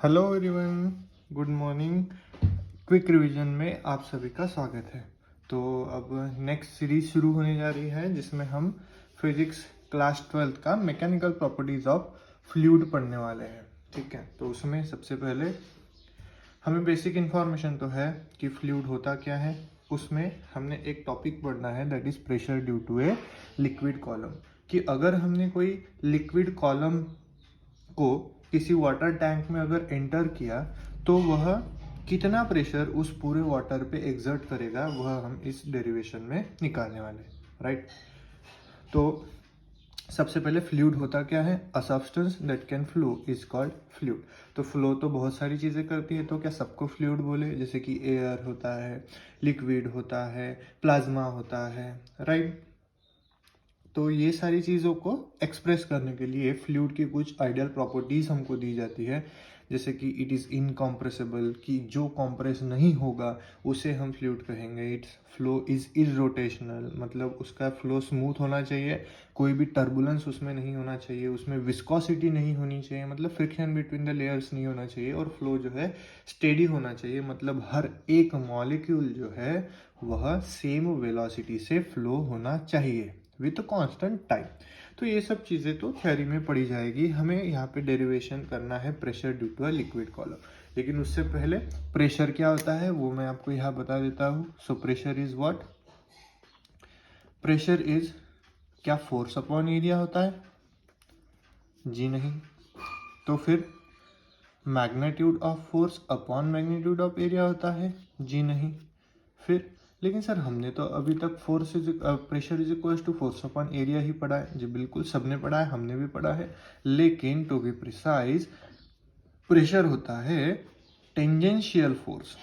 Hello everyone, good morning. Quick revision में आप सभी का स्वागत है। तो अब नेक्स्ट सीरीज शुरू होने जा रही है जिसमें हम फिजिक्स क्लास 12 का मैकेनिकल प्रॉपर्टीज ऑफ फ्लूइड पढ़ने वाले हैं। ठीक है, तो उसमें सबसे पहले हमें बेसिक इन्फॉर्मेशन तो है कि फ्लूइड होता क्या है। उसमें हमने एक टॉपिक पढ़ना है, that is pressure due to a liquid column. कि अगर हमने कोई लिक्विड कॉलम को किसी वाटर टैंक में अगर एंटर किया तो वह कितना प्रेशर उस पूरे वाटर पे एग्जर्ट करेगा, वह हम इस डेरिवेशन में निकालने वाले हैं। राइट, तो सबसे पहले फ्लूइड होता क्या है? A substance that can flow is called fluid. तो फ्लो तो बहुत सारी चीज़ें करती है, तो क्या सबको फ्लूइड बोले? जैसे कि एयर होता है, लिक्विड होता है, प्लाज्मा होता है। राइट, तो ये सारी चीज़ों को एक्सप्रेस करने के लिए फ्लूइड की कुछ आइडियल प्रॉपर्टीज हमको दी जाती है। जैसे कि इट इज़ इनकॉम्प्रेसिबल, कि जो कॉम्प्रेस नहीं होगा उसे हम फ्लूइड कहेंगे। इट्स फ्लो इज इरोटेशनल, मतलब उसका फ्लो स्मूथ होना चाहिए, कोई भी टर्बुलेंस उसमें नहीं होना चाहिए, उसमें विस्कोसिटी नहीं होनी चाहिए, मतलब फ्रिक्शन बिटवीन द लेयर्स नहीं होना चाहिए, और फ्लो जो है स्टेडी होना चाहिए, मतलब हर एक मॉलिक्यूल जो है वह सेम वेलोसिटी से फ्लो होना चाहिए विथ कांस्टेंट टाइम। तो ये सब चीज़ें तो थ्योरी में पढ़ी जाएगी। हमें यहाँ पे डेरिवेशन करना है pressure due to a liquid column. लेकिन उससे पहले प्रेशर क्या होता है वो मैं आपको यहाँ बता देता हूँ। सो pressure is what? Pressure is क्या फोर्स अपॉन एरिया होता है? जी नहीं। तो फिर magnitude of force upon magnitude of area होता है? जी नहीं। फिर लेकिन सर हमने तो अभी तक force is pressure is equal to force upon area ही पढ़ा है। जी बिल्कुल, सबने पढ़ा है, हमने भी पढ़ा है। लेकिन टू बी प्रिसाइज, प्रेशर होता है टेंजेंशियल फोर्स।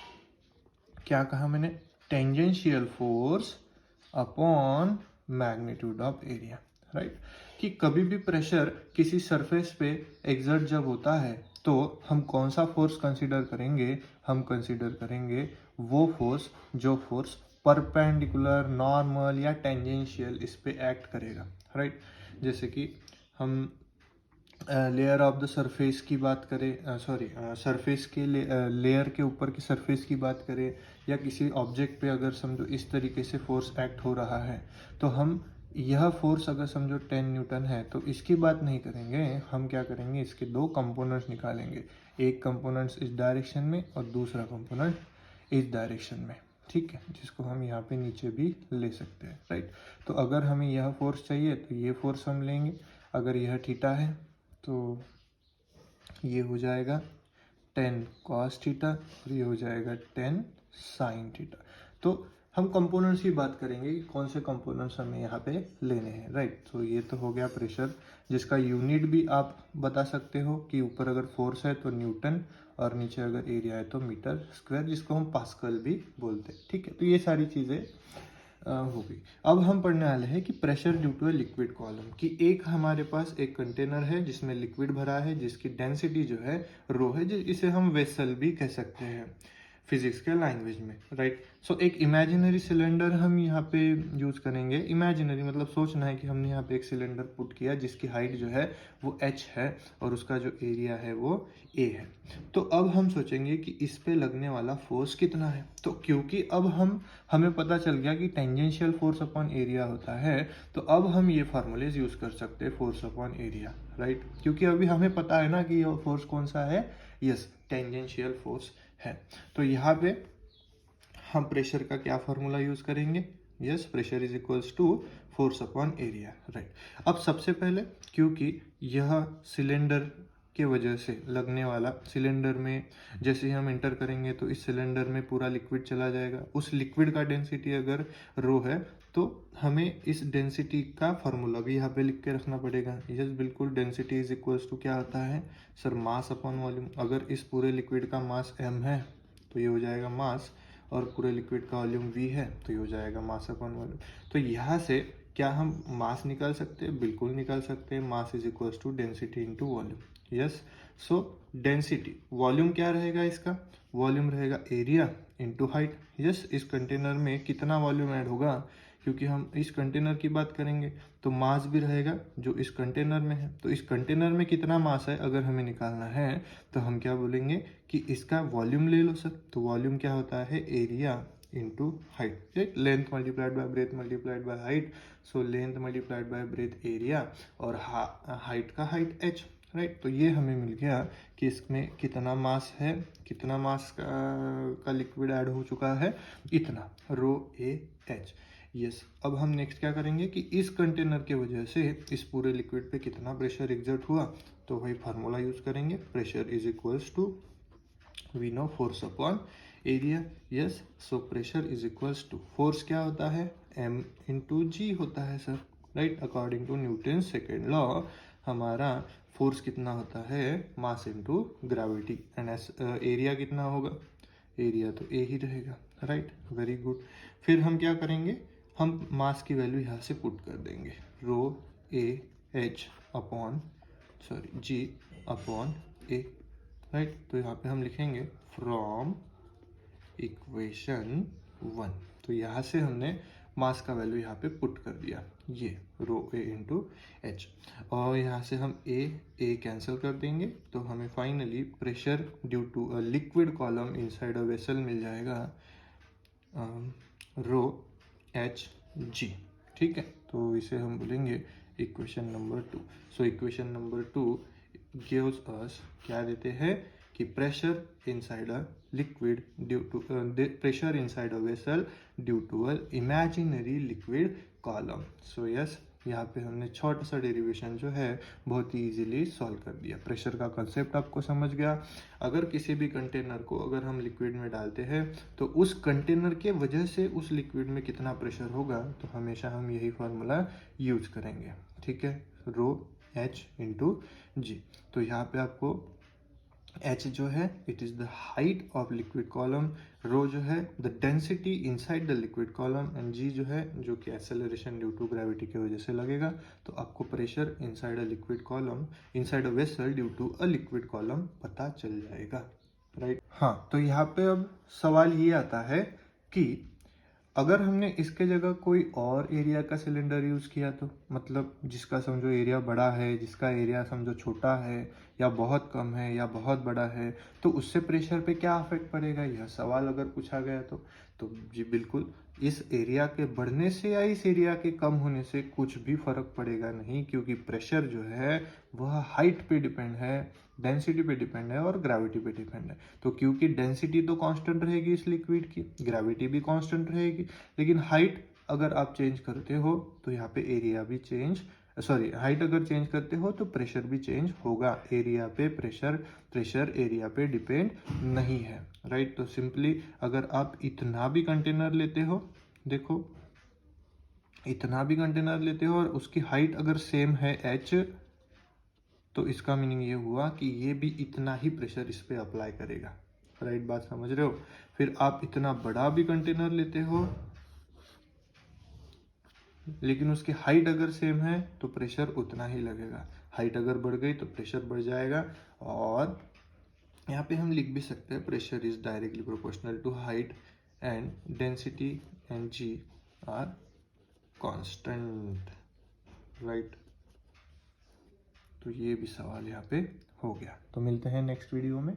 क्या कहा मैंने? Tangential force upon magnitude of area. Right, कि कभी भी प्रेशर किसी सरफेस पे एग्जर्ट जब होता है तो हम कौन सा फोर्स कंसीडर करेंगे? हम कंसीडर करेंगे वो फोर्स जो फोर्स परपेंडिकुलर, नॉर्मल या टेंजेंशियल इस पे एक्ट करेगा। राइट, जैसे कि हम लेयर ऑफ द सरफेस की बात करें, सॉरी सरफेस के लेयर के ऊपर की सरफेस की बात करें, या किसी ऑब्जेक्ट पे अगर समझो इस तरीके से फोर्स एक्ट हो रहा है, तो हम यह फोर्स अगर समझो 10 न्यूटन है तो इसकी बात नहीं करेंगे। हम क्या करेंगे, इसके दो कंपोनेंट्स निकालेंगे, एक कंपोनेंट्स इस डायरेक्शन में और दूसरा कंपोनेंट इस डायरेक्शन में। ठीक है, जिसको हम यहाँ पे नीचे भी ले सकते हैं। राइट, तो अगर हमें यह फोर्स चाहिए तो ये फोर्स हम लेंगे। अगर यह थीटा है तो ये हो जाएगा 10 cos थीटा और ये हो जाएगा 10 sin थीटा। तो हम कंपोनेंट्स की बात करेंगे कि कौन से कंपोनेंट्स हमें यहाँ पे लेने हैं। राइट, तो ये तो हो गया प्रेशर, जिसका यूनिट भी आप बता सकते हो कि ऊपर अगर फोर्स है तो न्यूटन और नीचे अगर एरिया है तो मीटर स्क्वायर, जिसको हम पास्कल भी बोलते हैं। ठीक है, तो ये सारी चीज़ें हो गई। अब हम पढ़ने वाले हैं कि pressure due to a liquid column, कि एक हमारे पास एक कंटेनर है जिसमें लिक्विड भरा है, जिसकी डेंसिटी जो है रो है, इसे हम वेसल भी कह सकते हैं फिजिक्स के लैंग्वेज में। राइट, सो एक इमेजिनरी सिलेंडर हम यहाँ पे यूज करेंगे। इमेजिनरी मतलब सोचना है कि हमने यहाँ पे एक सिलेंडर पुट किया जिसकी हाइट जो है वो h है और उसका जो एरिया है वो a है। तो अब हम सोचेंगे कि इस पे लगने वाला फोर्स कितना है। तो क्योंकि अब हमें पता चल गया कि टेंजेंशियल फोर्स अपॉन एरिया होता है, तो अब हम ये फार्मूलेज यूज कर सकते हैं फोर्स अपॉन एरिया। राइट, क्योंकि अभी हमें पता है ना कि ये फोर्स कौन सा है। यस, टेंजेंशियल फोर्स है। तो यहाँ पे हम प्रेशर का क्या फार्मूला यूज करेंगे? Yes, pressure is equals to force upon area. Right, अब सबसे पहले क्योंकि यह सिलेंडर के वजह से लगने वाला, सिलेंडर में जैसे ही हम एंटर करेंगे तो इस सिलेंडर में पूरा लिक्विड चला जाएगा। उस लिक्विड का डेंसिटी अगर रो है तो हमें इस डेंसिटी का फार्मूला भी यहाँ पे लिख के रखना पड़ेगा। यस बिल्कुल, डेंसिटी इज इक्वल्स टू क्या होता है सर? Mass upon volume. अगर इस पूरे लिक्विड का मास m है तो ये हो जाएगा मास, और पूरे लिक्विड का वॉल्यूम v है तो ये हो जाएगा मास अपॉन वॉल्यूम। तो यहाँ से क्या हम मास निकाल सकते हैं? बिल्कुल निकाल सकते हैं। Mass is equals to density into volume. Yes, so density, volume क्या रहेगा इसका? वॉल्यूम रहेगा एरिया इनटू हाइट। यस, इस कंटेनर में कितना वॉल्यूम ऐड होगा? क्योंकि हम इस कंटेनर की बात करेंगे तो मास भी रहेगा जो इस कंटेनर में है। तो इस कंटेनर में कितना मास है अगर हमें निकालना है तो हम क्या बोलेंगे कि इसका वॉल्यूम ले लो सर। तो वॉल्यूम क्या होता है, area into height, length multiplied by breath multiplied by height. So length multiplied by breath area और हाइट का हाइट h, राइट। तो ये हमें मिल गया कि इसमें कितना मास है, कितना मास का लिक्विड ऐड हो चुका है, इतना रो ए एच। यस, अब हम नेक्स्ट क्या करेंगे कि इस कंटेनर के वजह से इस पूरे लिक्विड पे कितना प्रेशर एग्जर्ट हुआ, तो वही फार्मूला यूज करेंगे। Pressure is equals to we know force upon area. Yes, so pressure is equals to force क्या होता है, m इंटू जी होता है sir, right. According to Newton second law हमारा फोर्स कितना होता है, mass into gravity. And area कितना होगा, एरिया तो ए ही रहेगा, राइट। Very good. फिर हम क्या करेंगे, हम मास की वैल्यू यहाँ से पुट कर देंगे, rho A H upon G upon A, right. तो यहाँ पे हम लिखेंगे फ्रॉम इक्वेशन 1। तो यहाँ से हमने मास का वैल्यू यहाँ पे पुट कर दिया, ये रो ए इंटू एच। और यहाँ से हम ए कैंसिल कर देंगे तो हमें finally pressure due to a liquid column inside a vessel मिल जाएगा रो एच जी, ठीक है। तो इसे हम बोलेंगे equation number 2। So equation number 2 gives us, क्या देते हैं कि pressure inside a liquid due to pressure inside a vessel due to a imaginary liquid column. So yes, यहाँ पे हमने छोटा सा डेरिवेशन जो है बहुत ही इजीली सॉल्व कर दिया। प्रेशर का कंसेप्ट आपको समझ गया। अगर किसी भी कंटेनर को अगर हम लिक्विड में डालते हैं तो उस कंटेनर के वजह से उस लिक्विड में कितना प्रेशर होगा, तो हमेशा हम यही फार्मूला यूज करेंगे, ठीक है। Rho H into G. तो यहाँ पे आपको h जो है it is the height of liquid column, rho जो है the density inside the liquid column, and g जो है जो कि एक्सेलरेशन ड्यू टू ग्रेविटी की वजह से लगेगा। तो आपको pressure inside a liquid column, inside a vessel due to a liquid column पता चल जाएगा, राइट। हाँ, तो यहाँ पे अब सवाल ये आता है कि अगर हमने इसके जगह कोई और एरिया का सिलेंडर यूज़ किया तो, मतलब जिसका समझो एरिया बड़ा है, जिसका एरिया समझो छोटा है या बहुत कम है या बहुत बड़ा है, तो उससे प्रेशर पे क्या अफेक्ट पड़ेगा, यह सवाल अगर पूछा गया तो जी बिल्कुल, इस एरिया के बढ़ने से या इस एरिया के कम होने से कुछ भी फर्क पड़ेगा नहीं, क्योंकि प्रेशर जो है वह हाइट पे डिपेंड है, डेंसिटी पे डिपेंड है और ग्रेविटी पे डिपेंड है। तो क्योंकि डेंसिटी तो कांस्टेंट रहेगी इस लिक्विड की, ग्रेविटी भी कांस्टेंट रहेगी, लेकिन हाइट अगर आप चेंज करते हो तो यहाँ पे एरिया भी चेंज, सॉरी हाइट अगर चेंज करते हो तो प्रेशर भी चेंज होगा। एरिया पे प्रेशर, प्रेशर एरिया पे डिपेंड नहीं है, राइट। तो सिंपली अगर आप इतना भी कंटेनर लेते हो, देखो इतना भी कंटेनर लेते हो और उसकी हाइट अगर सेम है h, तो इसका मीनिंग ये हुआ कि ये भी इतना ही प्रेशर इस पे अप्लाई करेगा, राइट। बात समझ रहे हो। फिर आप इतना बड़ा भी कंटेनर लेते हो लेकिन उसकी हाइट अगर सेम है तो प्रेशर उतना ही लगेगा, हाइट अगर बढ़ गई तो प्रेशर बढ़ जाएगा। और यहाँ पे हम लिख भी सकते हैं pressure is directly proportional to height and density and G are constant, right. तो ये भी सवाल यहाँ पे हो गया। तो मिलते हैं नेक्स्ट वीडियो में।